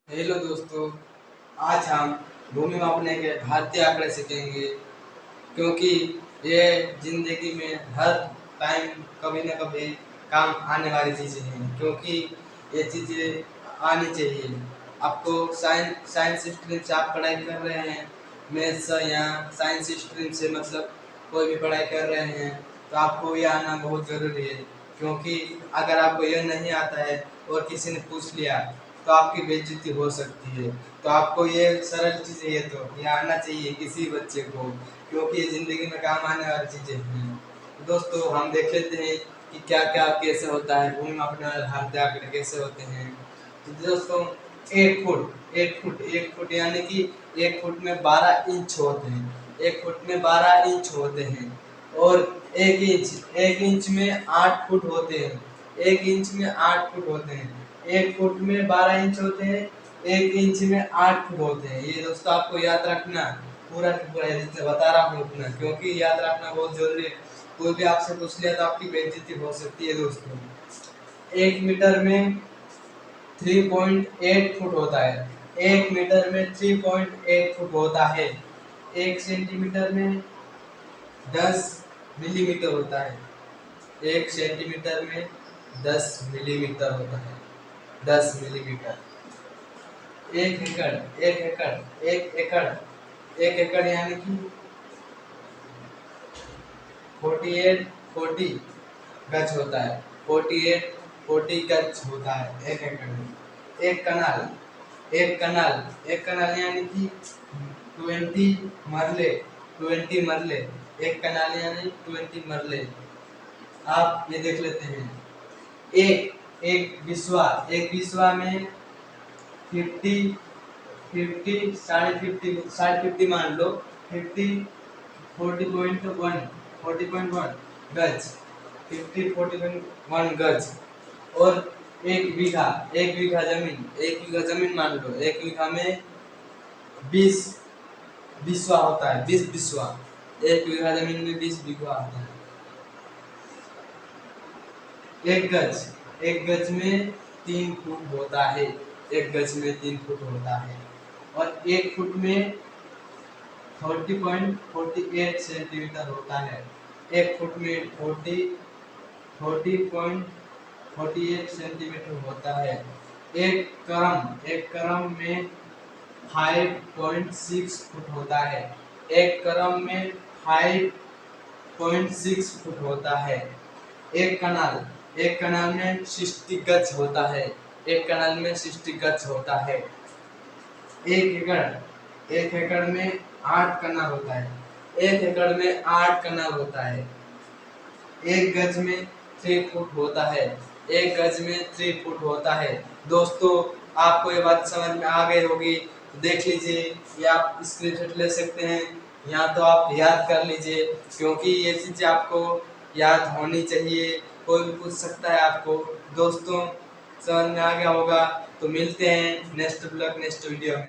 Hello दोस्तों, आज हम भूमि मापने के भारतीय आंकड़े सीखेंगे क्योंकि ये जिंदगी में हर टाइम कभी न कभी काम आने वाली चीज़ें हैं। क्योंकि ये चीज़ें आनी चाहिए। आपको साइंस स्ट्रीम से आप पढ़ाई कर रहे हैं, मैथ्स या साइंस स्ट्रीम से मतलब कोई भी पढ़ाई कर रहे हैं तो आपको ये आना बहुत ज़रूरी है। क्योंकि अगर आपको यह नहीं आता है और किसी ने पूछ लिया तो आपकी बेइज्जती हो सकती है। तो आपको ये सरल चीज़ें ये तो ये आना चाहिए किसी बच्चे को, क्योंकि ये ज़िंदगी में काम आने वाली चीज़ें हैं। दोस्तों, हम देख लेते हैं कि क्या क्या कैसे होता है, भूमि मापने वाले भारतीय आंकड़े कैसे होते हैं। तो दोस्तों, 1 फुट यानी कि 1 फुट में 12 इंच होते हैं। 1 फुट में 12 इंच होते हैं और 1 इंच में 8 फुट होते हैं। 1 इंच में 8 फुट होते हैं। 1 फुट में 12 इंच होते हैं, 1 इंच में 8 फुट होते हैं। ये दोस्तों आपको याद रखना पूरा का पूरा, जितना बता रहा हूँ उतना, क्योंकि याद रखना बहुत जरूरी है। कोई भी आपसे पूछ लिया तो आपकी बेइज्जती हो सकती है। दोस्तों, 1 मीटर में 3.8 फुट होता है। 1 मीटर में 3.8 फुट होता है। 1 सेंटीमीटर में 10 मिलीमीटर होता है। 1 सेंटीमीटर में 10 मिलीमीटर होता है। 10 मिलीमीटर। 1 एकड़, 1 एकड़, 1 एकड़, 1 एकड़ यानी कि 40 गज होता है। 40 गज होता है 1 एकड़ में। एक कनाल, एक कनाल यानी कि 20 मरले। एक कनाल यानी 20 मरले। आप ये देख लेते हैं। एक बिस्वा में 50, 50 मान लो। 50 40.1 गज। 50 40.1 गज। और एक बीघा जमीन मान लो। एक बीघा में 20 बिस्वा होता है। 20 बिस्वा। एक बीघा जमीन में 20 बिस्वा होता है। एक गज में 3 फुट होता है। एक गज में 3 फुट होता है। और 1 फुट में 40.48 सेंटीमीटर होता है। 1 फुट में 40.48 सेंटीमीटर होता है। एक करम में 5.6 फुट होता है। एक करम में 5.6 फुट होता है। एक कनाल में 60 गज होता है। एक कनाल में 60 गज होता है। 1 एकड़ में 8 कनाल होता है। 1 एकड़ में 8 कनाल होता है। एक गज में 3 फुट होता है। एक गज में 3 फुट होता है। दोस्तों, आपको ये बात समझ में आ गई होगी। देख लीजिए, या आप स्क्रीनशॉट ले सकते हैं या तो आप याद कर लीजिए, क्योंकि ये चीज़ें आपको याद होनी चाहिए। कोई भी पूछ सकता है आपको। दोस्तों, समझ में आ गया होगा तो मिलते हैं नेक्स्ट वीडियो में।